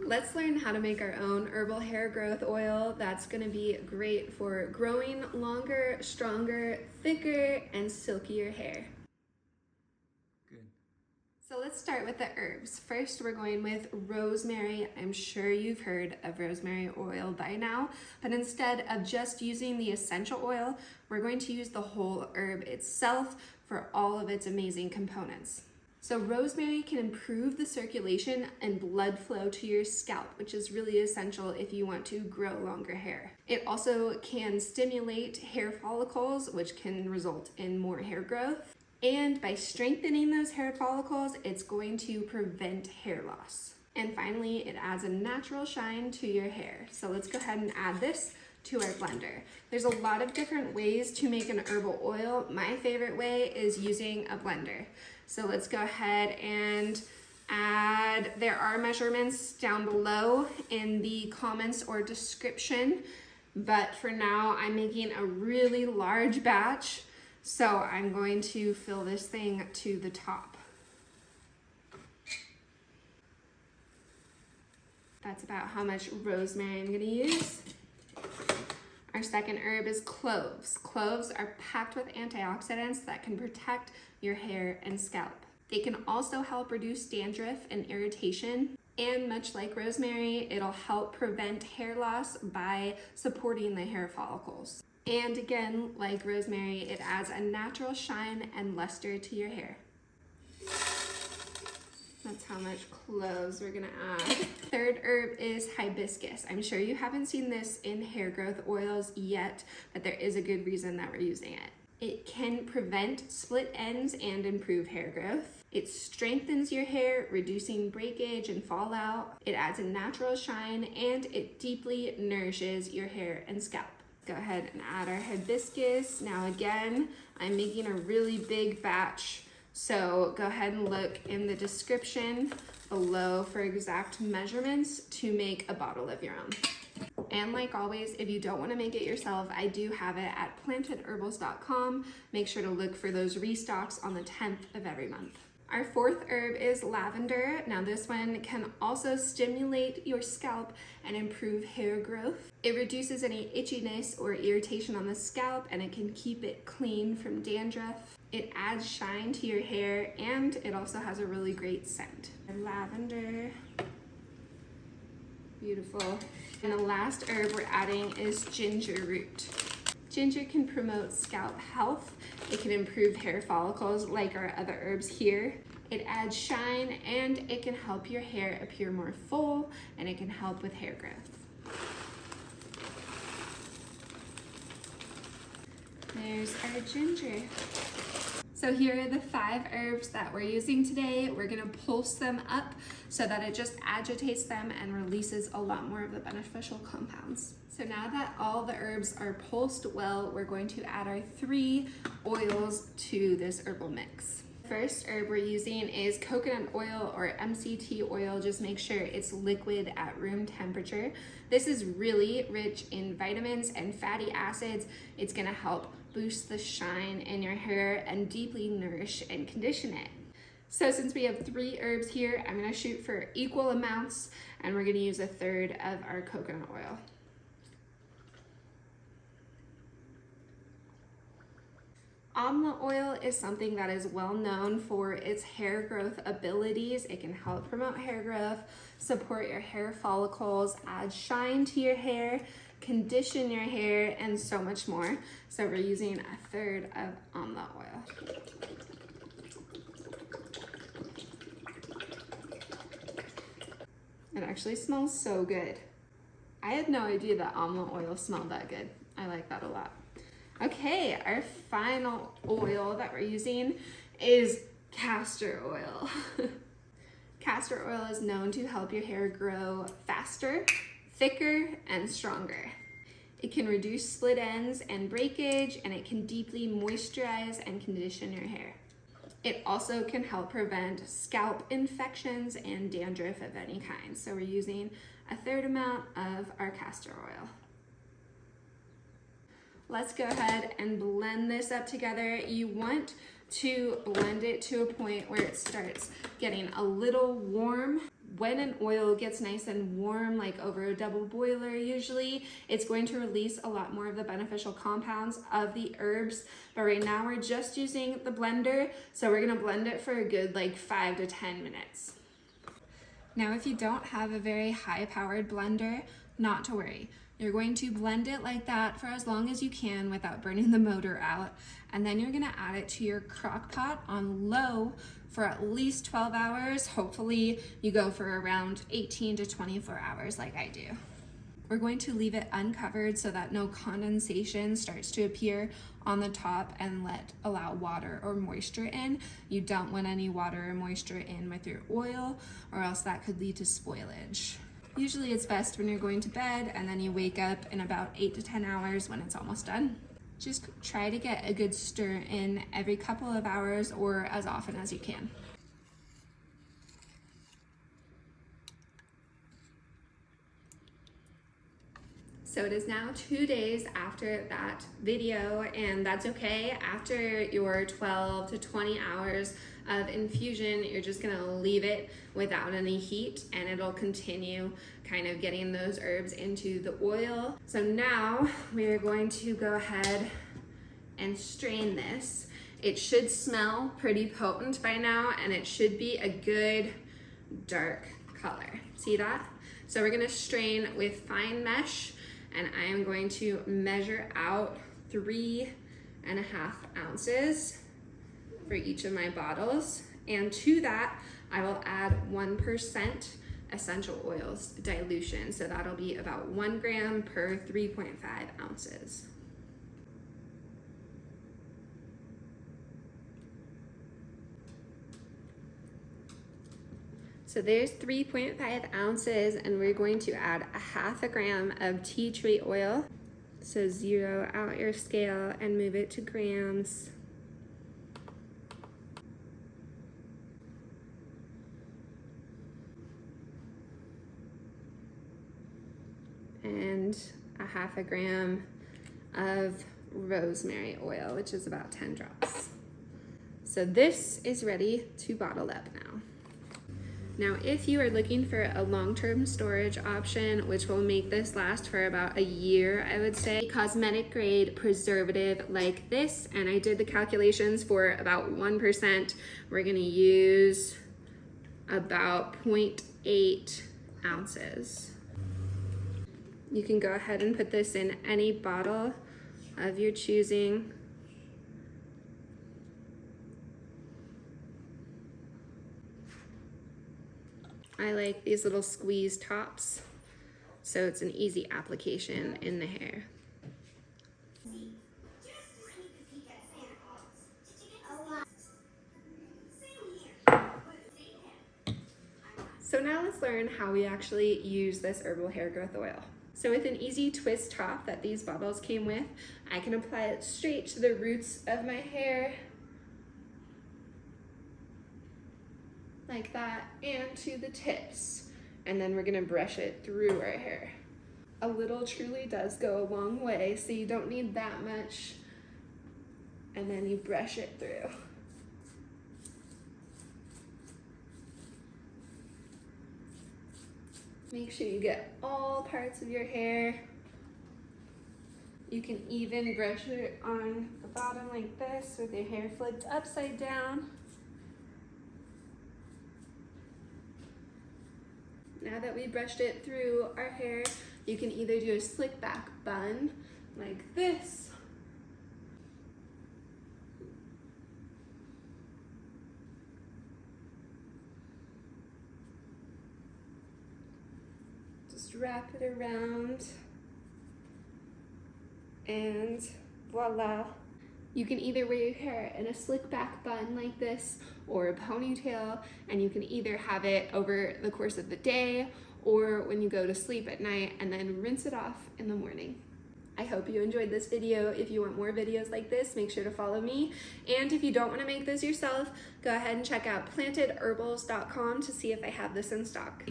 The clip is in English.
Let's learn how to make our own herbal hair growth oil that's going to be great for growing longer, stronger, thicker, and silkier hair. Good. So let's start with the herbs. First, we're going with rosemary. I'm sure you've heard of rosemary oil by now, but instead of just using the essential oil, we're going to use the whole herb itself for all of its amazing components. So rosemary can improve the circulation and blood flow to your scalp, which is really essential if you want to grow longer hair. It also can stimulate hair follicles, which can result in more hair growth. And by strengthening those hair follicles, it's going to prevent hair loss. And finally, it adds a natural shine to your hair. So let's go ahead and add this to our blender. There's a lot of different ways to make an herbal oil. My favorite way is using a blender. So let's go ahead and add, there are measurements down below in the comments or description, but for now I'm making a really large batch, so I'm going to fill this thing to the top. That's about how much rosemary I'm gonna use. Our second herb is cloves. Cloves are packed with antioxidants that can protect your hair and scalp. They can also help reduce dandruff and irritation. And much like rosemary, it'll help prevent hair loss by supporting the hair follicles. And again, like rosemary, it adds a natural shine and luster to your hair. That's how much cloves we're gonna add. Third herb is hibiscus. I'm sure you haven't seen this in hair growth oils yet, but there is a good reason that we're using it. It can prevent split ends and improve hair growth. It strengthens your hair, reducing breakage and fallout. It adds a natural shine, and it deeply nourishes your hair and scalp. Go ahead and add our hibiscus. Now again, I'm making a really big batch, so go ahead and look in the description below for exact measurements to make a bottle of your own. And like always, if you don't want to make it yourself, I do have it at plantedherbals.com. Make sure to look for those restocks on the 10th of every month. Our fourth herb is lavender. Now this one can also stimulate your scalp and improve hair growth. It reduces any itchiness or irritation on the scalp, and it can keep it clean from dandruff. It adds shine to your hair, and it also has a really great scent. Lavender, beautiful. And the last herb we're adding is ginger root. Ginger can promote scalp health. It can improve hair follicles like our other herbs here. It adds shine, and it can help your hair appear more full, and it can help with hair growth. There's our ginger. So here are the 5 herbs that we're using today. We're gonna pulse them up so that it just agitates them and releases a lot more of the beneficial compounds. So now that all the herbs are pulsed well, we're going to add our 3 oils to this herbal mix. First herb we're using is coconut oil or MCT oil. Just make sure it's liquid at room temperature. This is really rich in vitamins and fatty acids. It's gonna help boost the shine in your hair and deeply nourish and condition it. So since we have 3 herbs here, I'm gonna shoot for equal amounts, and we're gonna use 1/3 of our coconut oil. Almond oil is something that is well known for its hair growth abilities. It can help promote hair growth, support your hair follicles, add shine to your hair, condition your hair, and so much more. So we're using 1/3 of almond oil. It actually smells so good. I had no idea that almond oil smelled that good. I like that a lot. Okay, our final oil that we're using is castor oil. Castor oil is known to help your hair grow faster, thicker, and stronger. It can reduce split ends and breakage, and it can deeply moisturize and condition your hair. It also can help prevent scalp infections and dandruff of any kind. So we're using 1/3 amount of our castor oil. Let's go ahead and blend this up together. You want to blend it to a point where it starts getting a little warm when an oil gets nice and warm, like over a double boiler usually, it's going to release a lot more of the beneficial compounds of the herbs. But right now we're just using the blender, so we're gonna blend it for a good like 5 to 10 minutes. Now, if you don't have a very high-powered blender, not to worry. You're going to blend it like that for as long as you can without burning the motor out. And then you're gonna add it to your crock pot on low for at least 12 hours. Hopefully you go for around 18 to 24 hours like I do. We're going to leave it uncovered so that no condensation starts to appear on the top and allow water or moisture in. You don't want any water or moisture in with your oil, or else that could lead to spoilage. Usually it's best when you're going to bed and then you wake up in about 8 to 10 hours when it's almost done. Just try to get a good stir in every couple of hours or as often as you can. So it is now 2 days after that video, and that's okay. After your 12 to 20 hours of infusion, you're just gonna leave it without any heat, and it'll continue kind of getting those herbs into the oil. So now we're going to go ahead and strain this. It should smell pretty potent by now, and it should be a good dark color. See that? So we're gonna strain with fine mesh, and I am going to measure out 3.5 ounces for each of my bottles. And to that, I will add 1% essential oils dilution. So that'll be about 1 gram per 3.5 ounces. So there's 3.5 ounces, and we're going to add 1/2 gram of tea tree oil. So zero out your scale and move it to grams. And 1/2 gram of rosemary oil, which is about 10 drops. So this is ready to bottle up now. Now, if you are looking for a long-term storage option, which will make this last for about a year, I would say, cosmetic grade preservative like this, and I did the calculations for about 1%, we're gonna use about 0.8 ounces. You can go ahead and put this in any bottle of your choosing. I like these little squeeze tops, so it's an easy application in the hair. So now let's learn how we actually use this herbal hair growth oil. So with an easy twist top that these bottles came with, I can apply it straight to the roots of my hair, like that, and to the tips. And then we're gonna brush it through our hair. A little truly does go a long way, so you don't need that much. And then you brush it through. Make sure you get all parts of your hair. You can even brush it on the bottom like this with your hair flipped upside down. Now that we brushed it through our hair, you can either do a slick back bun like this, just wrap it around, and voila. You can either wear your hair in a slick back bun like this or a ponytail, and you can either have it over the course of the day or when you go to sleep at night and then rinse it off in the morning. I hope you enjoyed this video. If you want more videos like this, make sure to follow me. And if you don't want to make this yourself, go ahead and check out plantedherbals.com to see if I have this in stock.